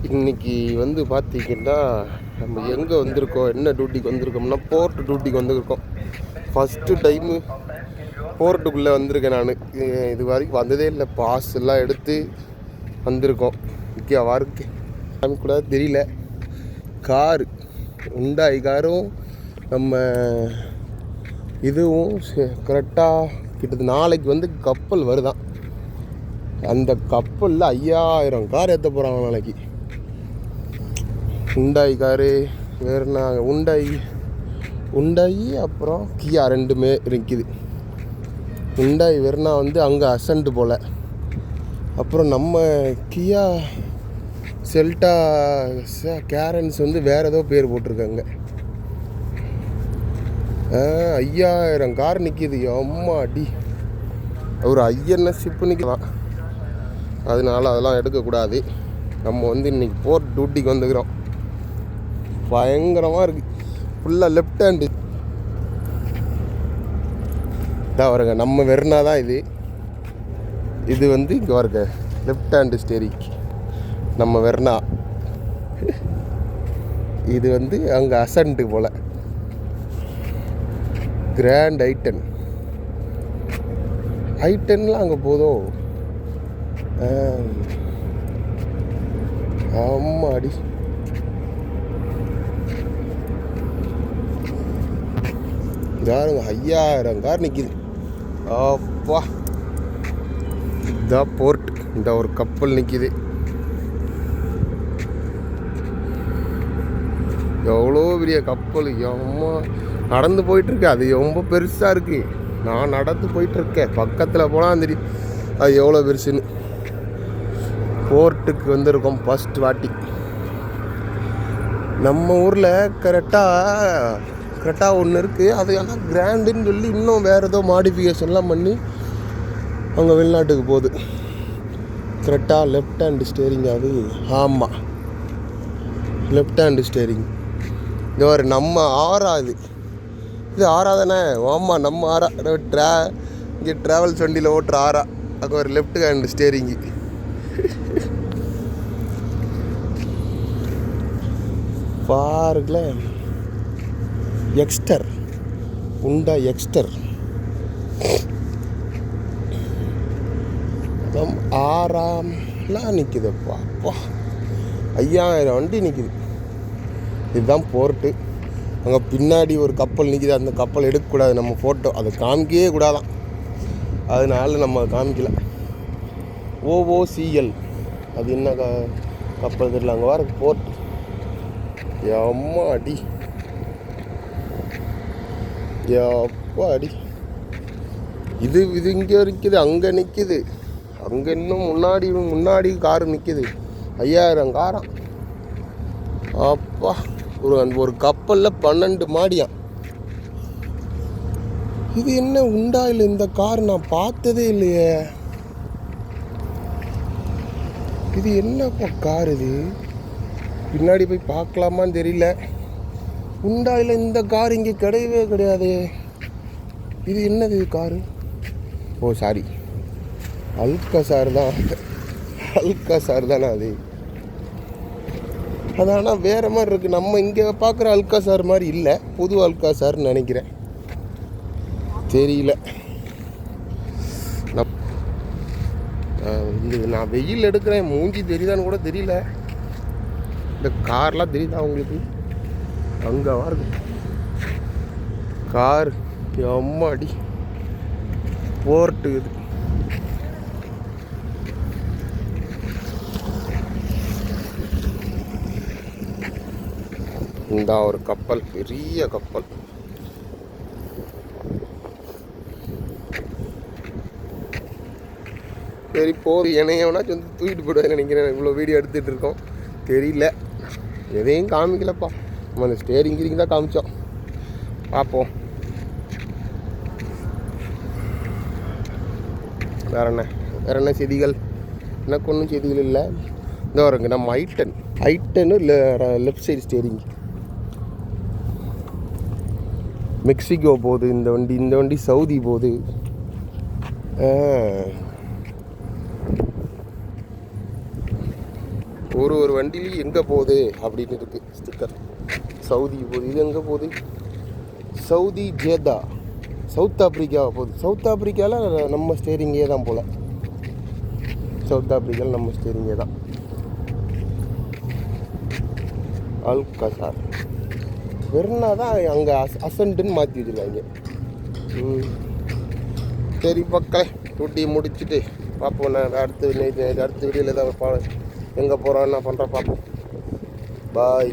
இன்றைக்கி வந்து பார்த்திங்கன்னா நம்ம எங்கே வந்திருக்கோம், என்ன டியூட்டிக்கு வந்திருக்கோம்னா போர்ட் டியூட்டிக்கு வந்திருக்கோம். ஃபஸ்ட்டு டைமு போர்ட்டுக்குள்ளே வந்திருக்கேன் நான். இது வரைக்கும் வந்ததே இல்லை. பாஸ் எல்லாம் எடுத்து வந்திருக்கோம். முக்கிய வாருக்கு கூட தெரியல. காரு உண்டாய் காரும் நம்ம இதுவும் கரெக்டாக கிட்டத்தட்ட நாளைக்கு வந்து கப்பல் வருதான். அந்த கப்பலில் 5000 கார் ஏற்ற போகிறாங்க நாளைக்கு. உண்டாய் காரு வேறுனா உண்டாயி அப்புறம் கியா ரெண்டுமே இருக்குது. உண்டாய் வெறுனா வந்து அங்கே அசண்ட் போல். அப்புறம் நம்ம கியா செல்டா கேரன்ஸ் வந்து வேறு ஏதோ பேர் போட்டிருக்காங்க. 5000 கார் நிற்கிது. அம்மா அடி, ஒரு ஐஎன்எஸ் ஷிப்பு நிற்கலாம். அதனால அதெல்லாம் எடுக்கக்கூடாது. நம்ம வந்து இன்றைக்கி போர்ட் டியூட்டிக்கு வந்துக்கிறோம். பயங்கரமாக இருக்குது. ஃபுல்லாக லெஃப்ட் ஹேண்டு தான் வருங்க. நம்ம வெறுனா தான் இது வந்து இங்கே வருங்க லெஃப்ட் ஹேண்டு ஸ்டேரிங். நம்ம வெறுனா இது வந்து அங்கே அசண்ட்டு போல். கிராண்ட் ஐட்டன்லாம் அங்கே போதும். ஆமாடி, காருங்க 5000 கார் நிற்கிது. அப்பா, இதான் போர்ட். இந்த ஒரு கப்பல் நிற்கிது. எவ்வளோ பெரிய கப்பல். அம்மா, நடந்து போயிட்டுருக்கு. அது ரொம்ப பெருசாக இருக்குது. நான் நடந்து போயிட்டுருக்கேன். பக்கத்தில் போனால் தெரியும் அது எவ்வளோ பெருசுன்னு. போர்ட்டுக்கு வந்திருக்கோம் ஃபஸ்ட் வாட்டி. நம்ம ஊரில் கரெக்டாக ஒன்று இருக்குது. அது ஆனால் கிராண்டுன்னு சொல்லி இன்னும் வேறு ஏதோ மாடிஃபிகேஷன்லாம் பண்ணி அவங்க வெளிநாட்டுக்கு போகுது. கரெக்டாக லெஃப்ட் ஹேண்டு ஸ்டேரிங். அது ஆமாம், லெஃப்ட் ஹேண்டு ஸ்டேரிங். இது ஒரு நம்ம ஆறா, இது ஆறா தானே? ஆமாம், நம்ம ஆறா. இங்கே ட்ராவல்ஸ் வண்டியில் ஓட்டுற ஆறா. அங்கே ஒரு லெஃப்ட் ஹேண்டு ஸ்டேரிங்கு. பாருங்களேன், எக்ஸ்டர், உண்டா எக்ஸ்டர். ஆறாம்லாம் நிற்குதுப்பா. அப்பா, 5000 வண்டி நிற்குது. இதுதான் போர்ட்டு. அங்கே பின்னாடி ஒரு கப்பல் நிற்கிது. அந்த கப்பல் எடுக்கக்கூடாது நம்ம ஃபோட்டோ. அதை காமிக்கவே கூடாதான். அதனால நம்ம காமிக்கல. OOCL அது என்ன கப்பல் தெரியல. அங்கே வர போர்ட். அம்மா அடி, அப்பா அடி. இது இங்கே இருக்குது, அங்கே நிற்கிது. அங்கே இன்னும் முன்னாடி காரு நிற்கிது. 5000 காரம். அப்பா, ஒரு கப்பலில் 12 மாடியாம். இது என்ன உண்டாயில் இந்த கார் நான் பார்த்ததே இல்லையே. இது என்னப்பா கார் இது? பின்னாடி போய் பார்க்கலாமான்னு தெரியல. உண்டாயில் இந்த கார் இங்கே கிடையவே கிடையாது. இது என்னது காரு? ஓ சாரி, அல்காசார் தானே அது. அது ஆனால் வேறு மாதிரி இருக்குது. நம்ம இங்கே பார்க்குற அல்காசார் மாதிரி இல்லை. புது அல்காசார்னு நினைக்கிறேன். தெரியல. நான் வெயில் எடுக்கிறேன். மூஞ்சி தெரியுதான்னு கூட தெரியல. இந்த கார்லாம் தெரியுதா உங்களுக்கு? அங்கே இருக்கு கார். அம்மாடி, போர்ட்டு இது. இந்த ஒரு கப்பல், பெரிய கப்பல். சரி, போர் இணையவனா வந்து தூக்கிட்டு போய்டுவேன் நினைக்கிறேன். இவ்வளோ வீடியோ எடுத்துகிட்டு இருக்கோம். தெரியல, எதையும் காமிக்கலப்பா. நம்ம அந்த ஸ்டேரிங் தான் காமிச்சோம். பார்ப்போம் வேறு என்ன செய்திகள். எனக்கு ஒன்றும் செய்திகள் இல்லை. இந்த வருங்க நம்ம ஐட்டனு லெஃப்ட் சைடு ஸ்டேரிங். மெக்சிகோ போகுது இந்த வண்டி சவுதி போகுது. ஒரு வண்டிலையும் எங்கே போகுது அப்படின்னு இருக்குது ஸ்டிக்கர். சவுதி போகுது. இது எங்கே போகுது? சவுதி ஜேதா, சவுத் ஆப்பிரிக்காவை போகுது. சவுத் ஆப்பிரிக்காவில் நம்ம ஸ்டேரிங்கே தான் போல். சவுத் ஆப்பிரிக்காவில் நம்ம ஸ்டேரிங்கே தான். அல் கசார் வெறுனா தான் அங்கே அசன்ட்டுன்னு மாற்றி வச்சுருக்காங்க. சரி பக்கம் டூட்டி முடிச்சுட்டு பார்ப்போம். நான் அடுத்த வீடியோவில் தான் எங்கே போகிறோம் என்ன பண்ணுறோம் பார்ப்போம். பாய்.